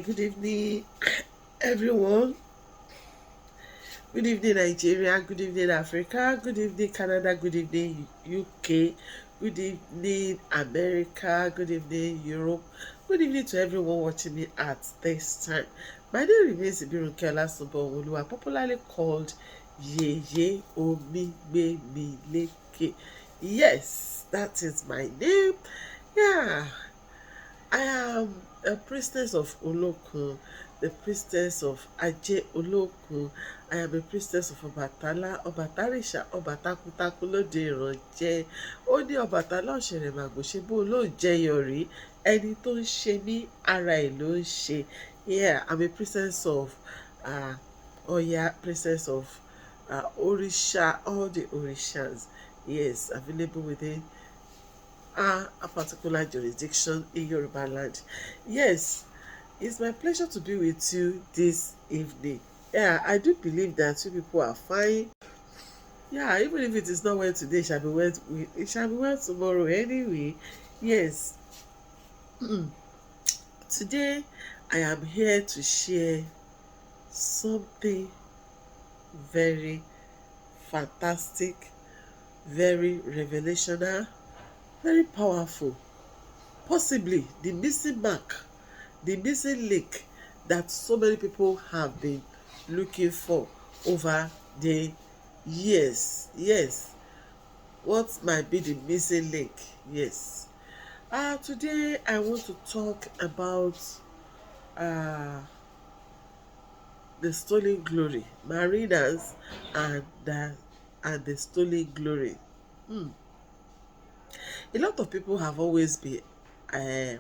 good evening, everyone. Good evening, Nigeria. Good evening, Africa. Good evening, Canada. Good evening, UK. Good evening, America. Good evening, Europe. Good evening to everyone watching me at this time. My name remains Ibirunke Olasunbo, popularly called Yeye Omigbemileke. Yes, that is my name. Yeah, I am a priestess of Olokun, the priestess of Aje Olokun. I am a priestess of Ọbàtálá, Ọbàtárìṣà, Ọba takuntakun lóde ìrànjẹ. Ó ní Ọbàtálá ọ̀ṣẹ̀rẹ̀ màgbò ṣe bó ló ń jẹyọ rí. Ẹni tó ń ṣe mí, ara ẹ̀ ló ń ṣe. Yeah, I'm a priestess of Ọya, priestess of Orisha, all the Orishas. Yes, available within a particular jurisdiction in Yoruba land. Yes, it's my pleasure to be with you this evening. Yeah, I do believe that you people are fine. Yeah, even if it is not well today, it shall be well tomorrow anyway. Yes. Today I am here to share something very fantastic, very revelational, very powerful. Possibly the missing mark, the missing link that so many people have been looking for over the years. Yes, what might be the missing link? Yes. Today I want to talk about the stolen glory, mariners and the stolen glory. A lot of people have always been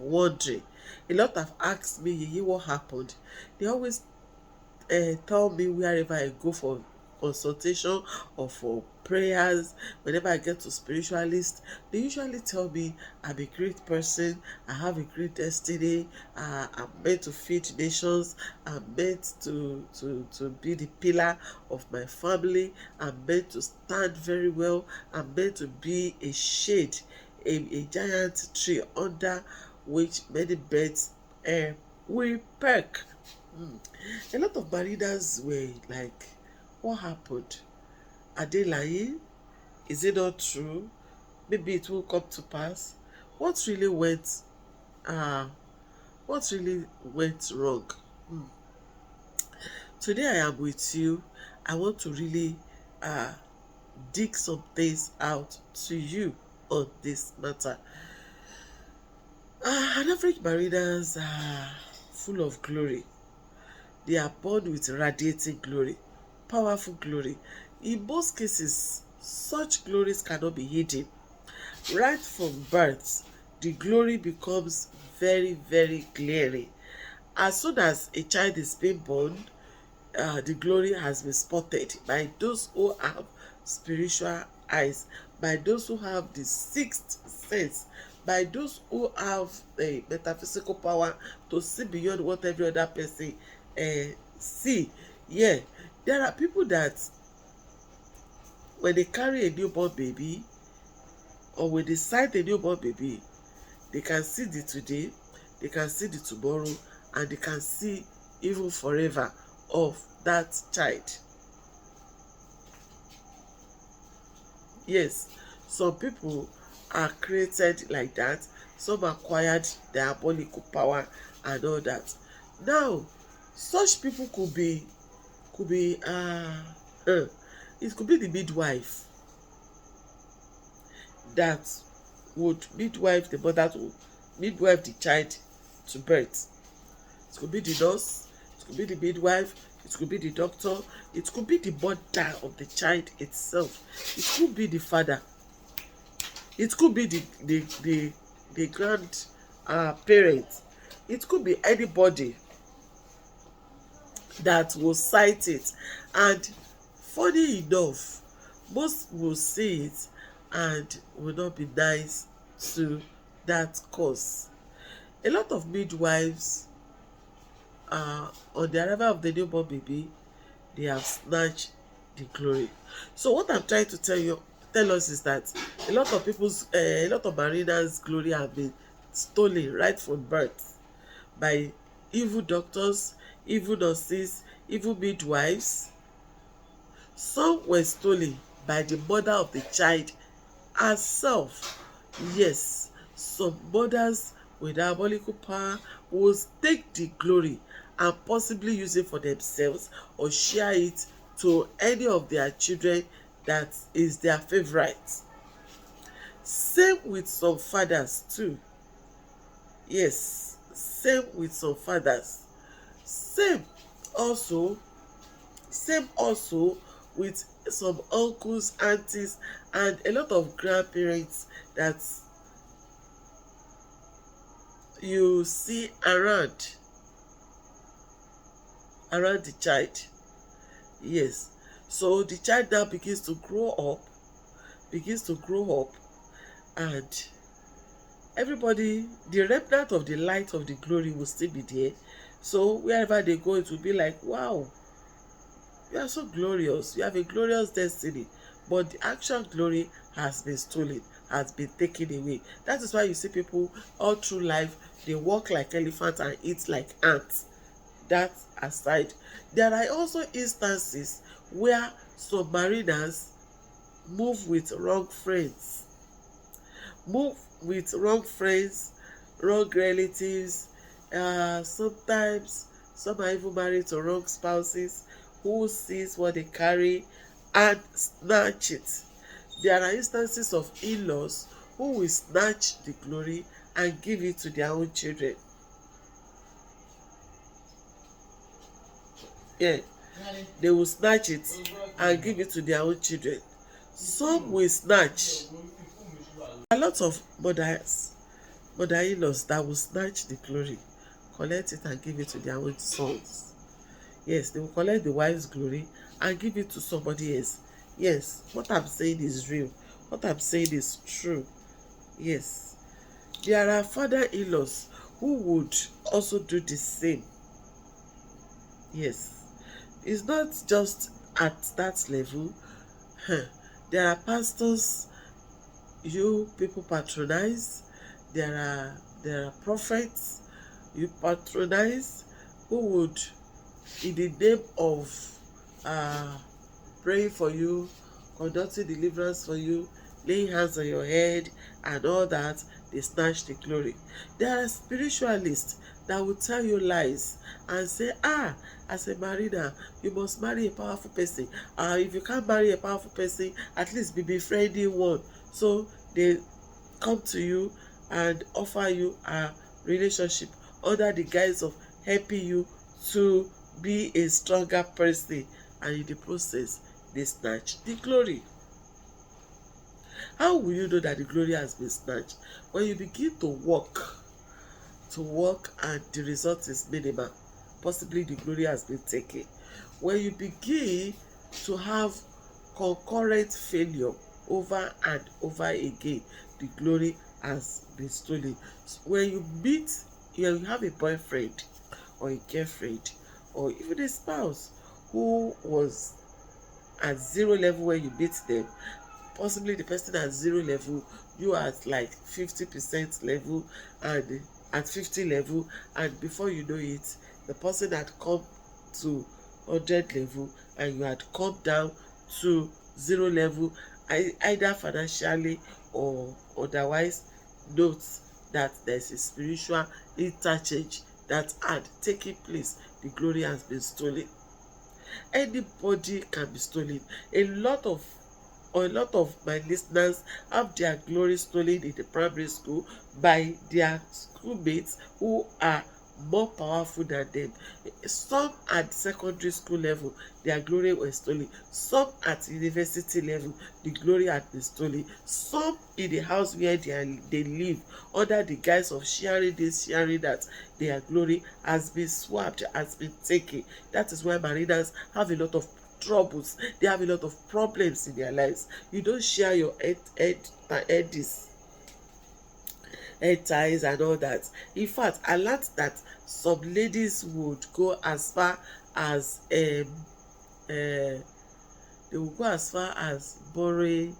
wondering. A lot have asked me, Yeye, what happened? They always tell me wherever I go for consultation or for prayers, whenever I get to spiritualists, they usually tell me I'm a great person, I have a great destiny, I'm meant to feed nations, I'm meant to be the pillar of my family, I'm meant to stand very well, I'm meant to be a shade, a giant tree under which many birds will peck. A lot of mariners were like, what happened? Are they lying? Is it not true? Maybe it will come to pass. What really went uh what really went wrong? Today I am with you. I want to really dig some things out to you on this matter. An average mariners are full of glory. They are born with radiating glory, powerful glory. In most cases, such glories cannot be hidden. Right from birth, the glory becomes very, very glaring. As soon as a child is being born, the glory has been spotted by those who have spiritual eyes, by those who have the sixth sense, by those who have a metaphysical power to see beyond what every other person see. Yeah, there are people that when they carry a newborn baby or when they sight a newborn baby, they can see the today, they can see the tomorrow, and they can see even forever of that child. Yes, some people are created like that, some acquired diabolical power and all that. Now, such people could be it could be the midwife that would midwife the mother to midwife the child to birth. It could be the nurse, it could be the midwife, it could be the doctor, it could be the mother of the child itself, it could be the father, it could be the grand parent, it could be anybody that will sight it. And funny enough, most will see it and will not be nice to that cause. A lot of midwives, on the arrival of the newborn baby, they have snatched the glory. So what I'm trying to tell us is that a lot of mariners' glory have been stolen right from birth by evil doctors, evil nurses, evil midwives. Some were stolen by the mother of the child herself. Yes, some mothers with diabolical power will take the glory and possibly use it for themselves or share it to any of their children that is their favorite. Same with some fathers too. Yes, same with some fathers. Same also, same also with some uncles, aunties, and a lot of grandparents that you see around the child. Yes, so the child now begins to grow up, and everybody, the remnant of the light of the glory will still be there. So wherever they go, it will be like, wow, you are so glorious, you have a glorious destiny, but the actual glory has been stolen, has been taken away. That is why you see people all through life, they walk like elephants and eat like ants. That aside, there are also instances where submariners move with wrong friends, move with wrong friends, wrong relatives. Sometimes some are even married to wrong spouses who sees what they carry and snatch it. There are instances of in-laws who will snatch the glory and give it to their own children. Yeah, they will snatch it and give it to their own children. Some will snatch. A lot of mother-in-laws that will snatch the glory, collect it and give it to their own sons. Yes, they will collect the wife's glory and give it to somebody else. Yes, what I'm saying is real. What I'm saying is true. Yes, there are father-in-laws who would also do the same. Yes, it's not just at that level. There are pastors you people patronize. There are prophets you patronize who would, in the name of praying for you, conducting deliverance for you, laying hands on your head and all that, they snatch the glory. There are spiritualists that will tell you lies and say, as a mariner, you must marry a powerful person. If you can't marry a powerful person, at least be befriending one. So they come to you and offer you a relationship under the guise of helping you to be a stronger person, and in the process they snatch the glory. How will you know that the glory has been snatched? When you begin to work and the result is minimal, possibly the glory has been taken. When you begin to have concurrent failure over and over again, the glory has been stolen. When you have a boyfriend or a girlfriend or even a spouse who was at zero level when you meet them, possibly the person at zero level, you are at like 50% level, and at 50 level, and before you know it, the person had come to 100 level and you had come down to zero level, either financially or otherwise. Note that there's a spiritual interchange that had taken place. The glory has been stolen. Anybody can be stolen. A lot of my listeners have their glory stolen in the primary school by their schoolmates who are more powerful than them. Some at secondary school level, their glory was stolen. Some at university level, the glory had been stolen. Some in the house where they live, under the guise of sharing this, sharing that, their glory has been swapped, has been taken. That is why mariners have a lot of troubles. They have a lot of problems in their lives. You don't share your head ties and all that. In fact, I learned that some ladies would go as far as they would go as far as borrowing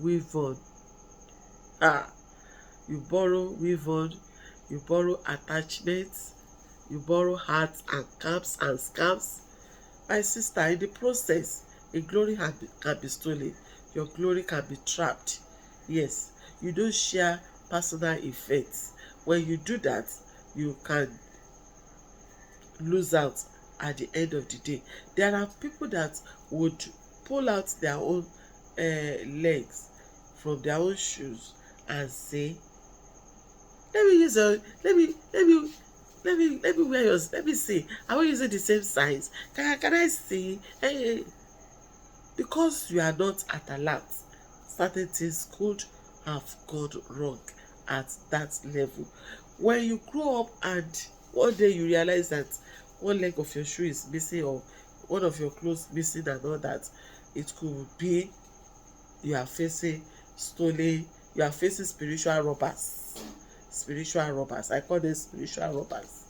weave-on. You borrow weave-on, you borrow attachments, You borrow hearts and camps and scams. My sister, in the process, a glory can be stolen. Your glory can be trapped. Yes, you don't share personal effects. When you do that, you can lose out at the end of the day. There are people that would pull out their own legs from their own shoes and say, let me use a let me wear yours. Let me see. Are we using the same size? Can I see? Hey, because you are not at alert, certain things could have gone wrong at that level. When you grow up and one day you realize that one leg of your shoe is missing or one of your clothes missing and all that, it could be you are facing stolen, you are facing spiritual robbers. Spiritual robbers. I call them spiritual robbers.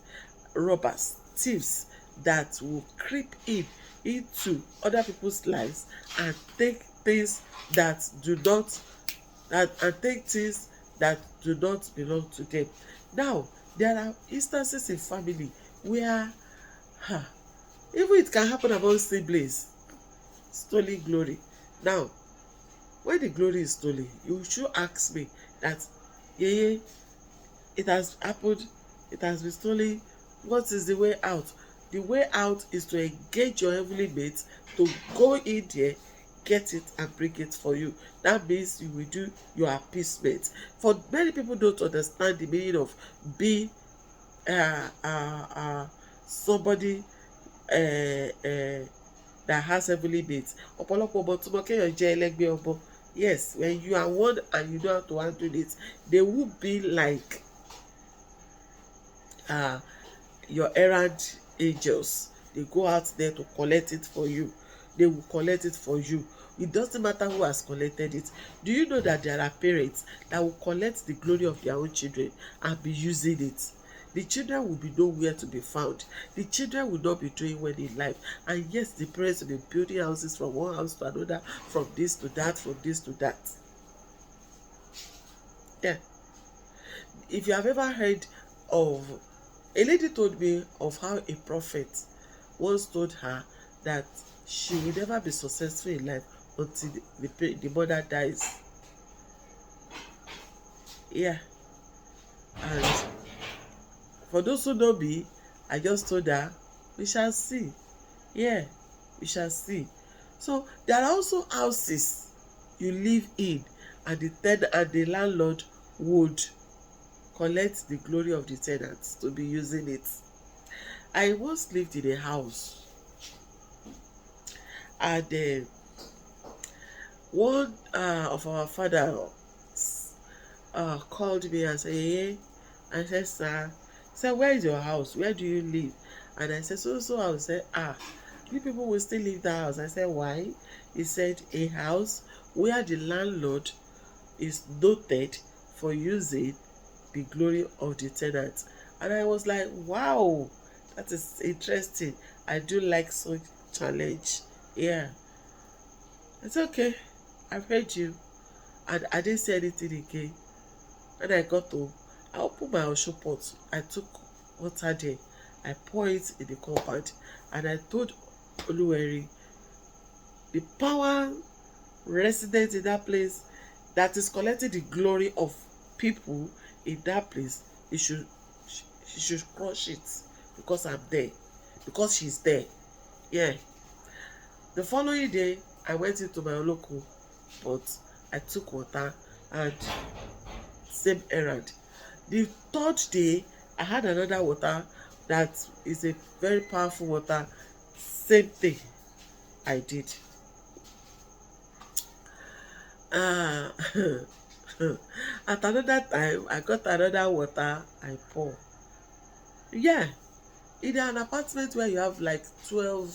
Robbers, thieves that will creep in into other people's lives and take things that do not and take things that do not belong to them. Now, there are instances in family where even it can happen among siblings. Stolen glory. Now, when the glory is stolen, you should ask me that, yeah, it has happened, it has been stolen. What is the way out? The way out is to engage your heavenly mates to go in there, get it and bring it for you. That means you will do your appeasement. For many people don't understand the meaning of being somebody that has heavenly mates. Ọ̀pọ̀lọpọ̀ ọmọ tó mọ kéèyàn jẹ́ ẹlẹ́gbẹ́ ọmọ. Yes, when you are one and you know how to handle it, they will be like your errand angels. They go out there to collect it for you. They will collect it for you. It doesn't matter who has collected it. Do you know that there are parents that will collect the glory of their own children and be using it? The children will be nowhere to be found. The children will not be doing well in life. And yes, the parents will be building houses from one house to another, from this to that, from this to that. Yeah. If you have ever heard of, a lady told me of how a prophet once told her that she will never be successful in life until the mother dies. Yeah. And for those who know me, I just told her, we shall see. Yeah, we shall see. So there are also houses you live in, and the landlord would collect the glory of the tenants to be using it. I once lived in a house, and one of our fathers called me and said, hey, I said, sir, said, where is your house? Where do you live? And I said, so I would say, you people will still leave the house. I said, why? He said, a house where the landlord is noted for using the glory of the tenant. And I was like, wow, that is interesting. I do like such challenge. Yeah. It's okay. I've heard you. And I didn't say anything again. When I got home, I opened my Osho pot. I took water there. I poured it in the compound. And I told Oluweri, the power resident in that place that is collecting the glory of people in that place, she should crush it because I'm there. Because she's there. Yeah. The following day, I went into my local pot. I took water and same errand. The third day, I had another water that is a very powerful water. Same thing I did. At another time, I got another water I pour. Yeah, in an apartment where you have like 12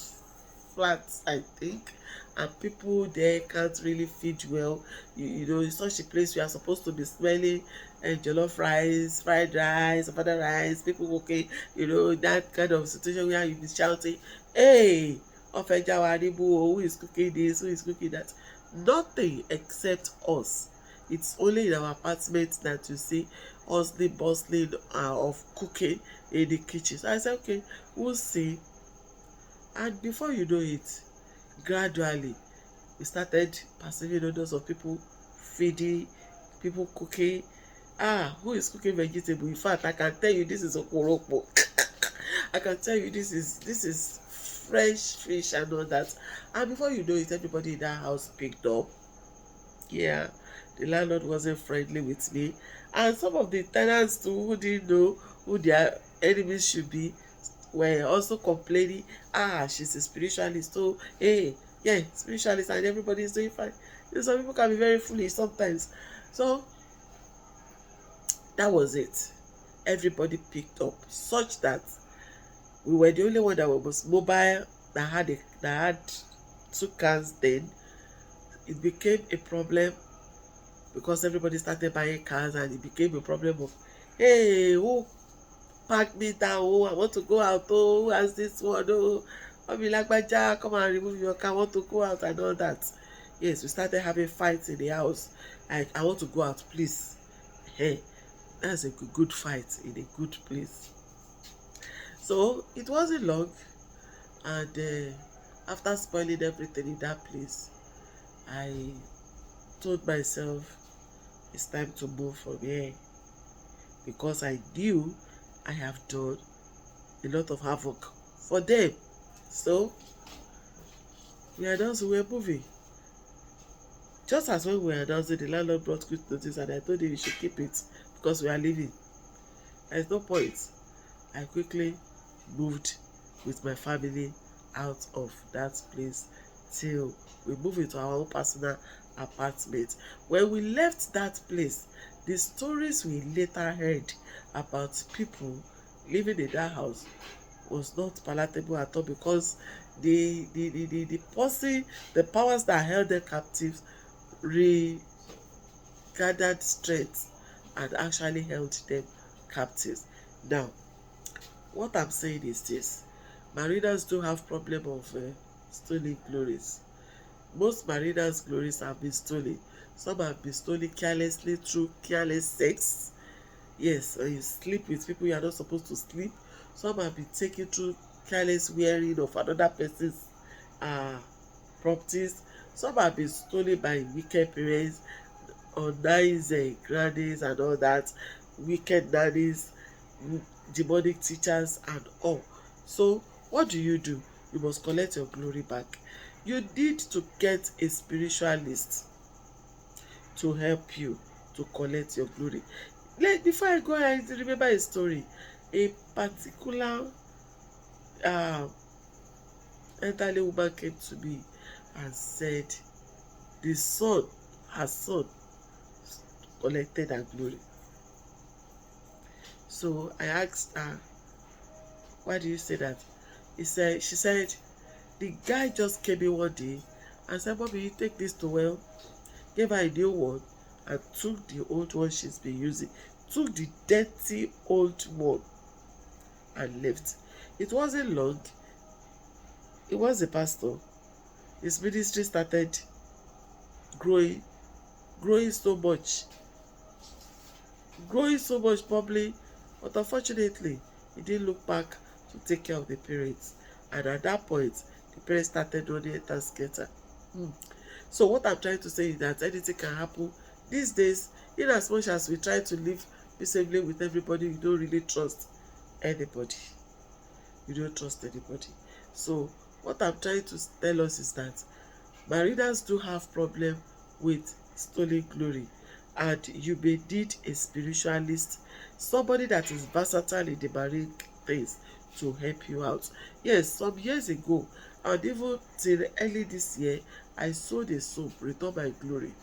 flats, I think, and people there can't really feed well. You know, it's such a place you are supposed to be smelling jollof rice, fried rice, other rice, people cooking, you know, that kind of situation where you be shouting, hey, who is cooking this, who is cooking that? Nothing except us. It's only in our apartment that you see us the bustling of cooking. in the kitchen. So I said, okay, we'll see. And before you know it, gradually, we started perceiving odors of people feeding, people cooking. Who is cooking vegetable? In fact, I can tell you this is okporoko. I can tell you this is fresh fish and all that. And before you know it, everybody in that house picked up. Yeah, the landlord wasn't friendly with me. And some of the tenants too, who didn't know who their enemies should be, were also complaining, she's a spiritualist, so hey, yeah, spiritualist, and everybody is doing fine. Some people can be very foolish sometimes. So that was it. Everybody picked up, such that we were the only one that was mobile, that had 2 cars. Then it became a problem because everybody started buying cars, and it became a problem of, hey, who pack me down, I want to go out, who has this one, Mami Lagbaja, come and remove your car, I want to go out, and all that. Yes, we started having fights in the house. Like, I want to go out, please. Hey, that's a good fight in a good place. So it wasn't long, and after spoiling everything in that place, I told myself it's time to move from here, because I knew I have done a lot of havoc for them. So we announced we were moving. Just as when we were announcing, the landlord brought quick notice, and I told him we should keep it because we are leaving. There's no point. I quickly moved with my family out of that place till we moved into our own personal apartment. When we left that place, the stories we later heard about people living in that house was not palatable at all, because the powers that held them captive regathered strength and actually held them captives. Now, what I'm saying is this: mariners do have problem of stolen glories. Most mariners' glories have been stolen. Some have been stolen carelessly through careless sex. Yes, or you sleep with people you are not supposed to sleep. Some have been taken through careless wearing of another person's properties. Some have been stolen by wicked parents, or nice grannies and all that, wicked nannies, demonic teachers and all. So what do? You must collect your glory back. You need to get a spiritualist to help you to collect your glory. Before I go, I remember a story. A particular elderly woman came to me and said her son collected her glory. So I asked her, why do you say that? She said, the guy just came in one day and said, Mommy, you take this towel, gave her a new one, and took the old one she's been using, took the dirty old one and left. It wasn't long. He was a pastor. His ministry started growing so much probably, but unfortunately he didn't look back to take care of the parents, and at that point the parents started running and scatter. So what I'm trying to say is that anything can happen these days. In as much as we try to live peaceably with everybody, you don't really trust anybody. So what I'm trying to tell us is that mariners do have problem with stolen glory, and you may need a spiritualist, somebody that is versatile in the marine things, to help you out. Yes, some years ago, and even till early this year, I sold a soap, Return My Glory.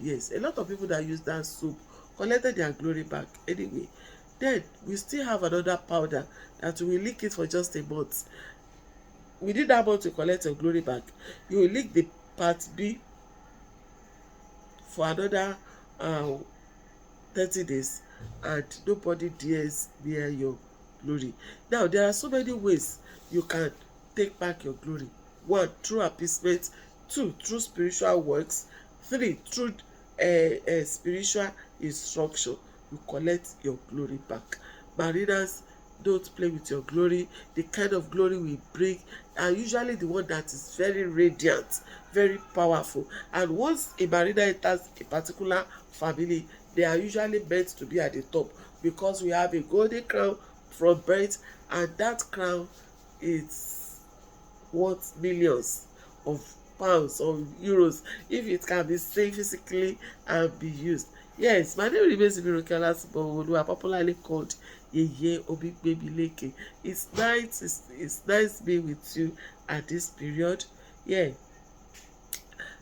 Yes, a lot of people that use that soap collected their glory back anyway. Then we still have another powder that we will lick it for just a month. Within that month to collect your glory back, you will lick the part B for another 30 days, and nobody dares near your glory. Now, there are so many ways you can take back your glory. 1, through appeasement. 2, through spiritual works. 3, through spiritual instruction. You collect your glory back. Mariners Don't play with your glory. The kind of glory we bring are usually the one that is very radiant, very powerful. And once a mariner enters a particular family, they are usually meant to be at the top, because we have a golden crown from birth, and that crown is worth millions of pounds or euros if it can be seen physically and be used. Yes, my name remains Ibiroke Olasibowo, popularly called Yeye Obigbebileke. It's nice being with you at this period. Yeah.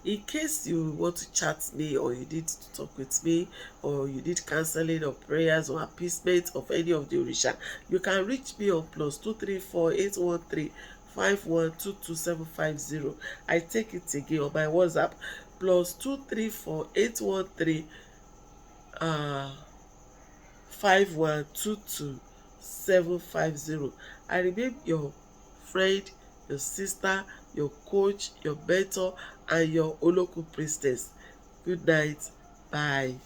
In case you want to chat me, or you need to talk with me, or you need counseling or prayers or appeasement of any of the orisha, you can reach me on +234 813 5122 I take it again on my WhatsApp, +234 813 5122 I remain your friend, your sister, your coach, your mentor, and your Oloku priestess. Good night. Bye.